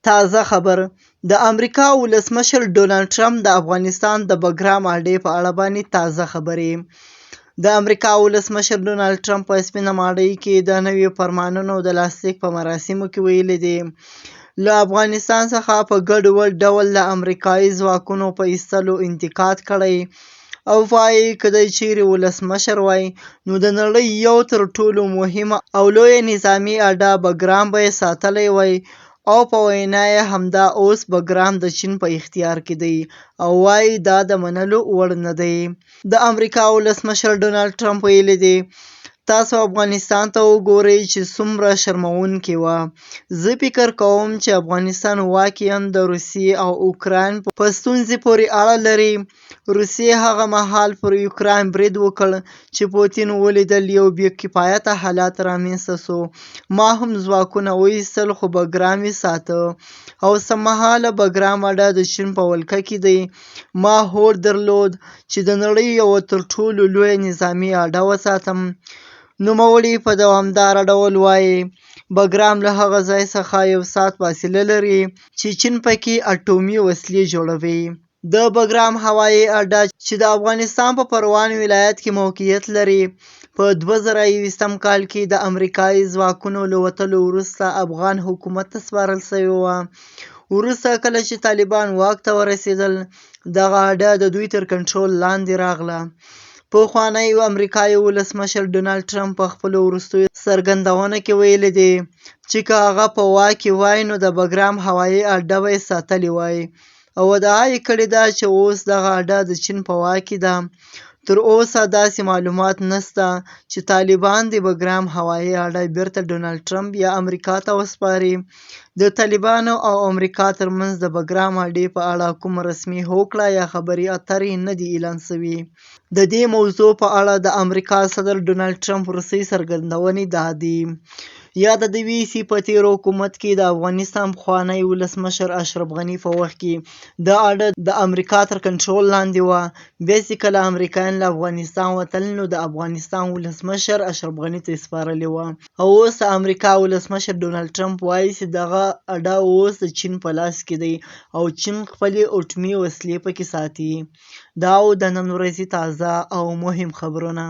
تازه خبر: د امریکا ولسمشر ډونالډ ټرمپ د افغانستان د بګرام اډې په اړه باندې تازه خبرې. د امریکا ولسمشر ډونالډ ټرمپ په سپینه ماڼۍ کې د نویو فرمانونو د لاسلیک په مراسمو کې ویلي دي له افغانستان څخه په ګډوډ ډول د امریکایي ځواکونو په ایستلو انتقاد کړی او وایي که دی چیرې ولسمشر وای نو د نړۍ یو تر ټولو مهمه او لویه نظامي اډه بګرام به یې ساتلی وای او په وینا یې همدا اوس بګرام د چین په اختیار کې دی او وایي دا د منلو وړ نه دی. د امریکا ولسمشر ډونالډ ټرمپ ویلي دي تاسو افغانستان ته وګورئ چې څومره شرموونکې وه. زه فکر کوم چې افغانستان واقعا د روسیې او اوکراین په ستونزې پورې اړه لري. روسیې هغه مهال پر اوکراین برید وکړ چې پوتین ولیدل یو بې کفایته حالت رامنځته سو. ما هم ځواکونه وایستل خو بګرام یې ساته او سممهاله بګرام اډه د چین په ولکه کې دی. ما هوډ درلود چې د نړۍ یوه تر ټولو لویه نظامي اډه وساتم. نوموړي په دوامداره ډول وایي بګرام له هغه ځای څخه یو ساعت فاصله لري چې چین پکې اټومي وسلې جوړوي. د بګرام هوایي اډه چې د افغانستان په پروان ولایت کې موقعیت لري په 2021 کال کې د امریکایي ځواکونو له وتلو وروسته افغان حکومت ته سپارل شوې وه. وروسته کله چې طالبان واک ته ورسېدل دغه اډه د دوی تر کنټرول لاندې راغله. پخوانی امریکایي ولسمشر ډونالډ ټرمپ په خپلو وروستیو څرګندونو کې ویلي دي چې که هغه په واک کې وای نو د بګرام هوایي اډه به یې ساتلې وای او ادعا یې کړې ده چې اوس دغه اډه د چین په واک کې ده. تر اوسه داسې معلومات نشته چې طالبان د بګرام هوایي اډه بیرته ډونالډ ټرمپ یا امریکا ته وسپاري. د طالبانو او امریکا ترمنځ د بګرام اډې په اړه کوم رسمي هوکړه یا خبرې اترې نه دي اعلان شوي. د دې موضوع په اړه د امریکا صدر ډونالډ ټرمپ وروستۍ څرګندونې دا دي. یاده دې وي چې په تېر حکومت کې د افغانستان پخوانی ولسمشر اشرف غني په وخت کې دا اډه د امریکا تر کنټرول لاندې وه. بیا چې کله امریکایان له افغانستان وتل نو د افغانستان ولسمشر اشرف غني ته یې سپارلې وه او اوس د امریکا ولسمشر ډونالډ ټرمپ وایي چې دغه اډه اوس د چین په لاس کې دی او چین خپلې اټومي وسلې پکې ساتي. دا و د نن ورځې تازه او مهم خبرونه.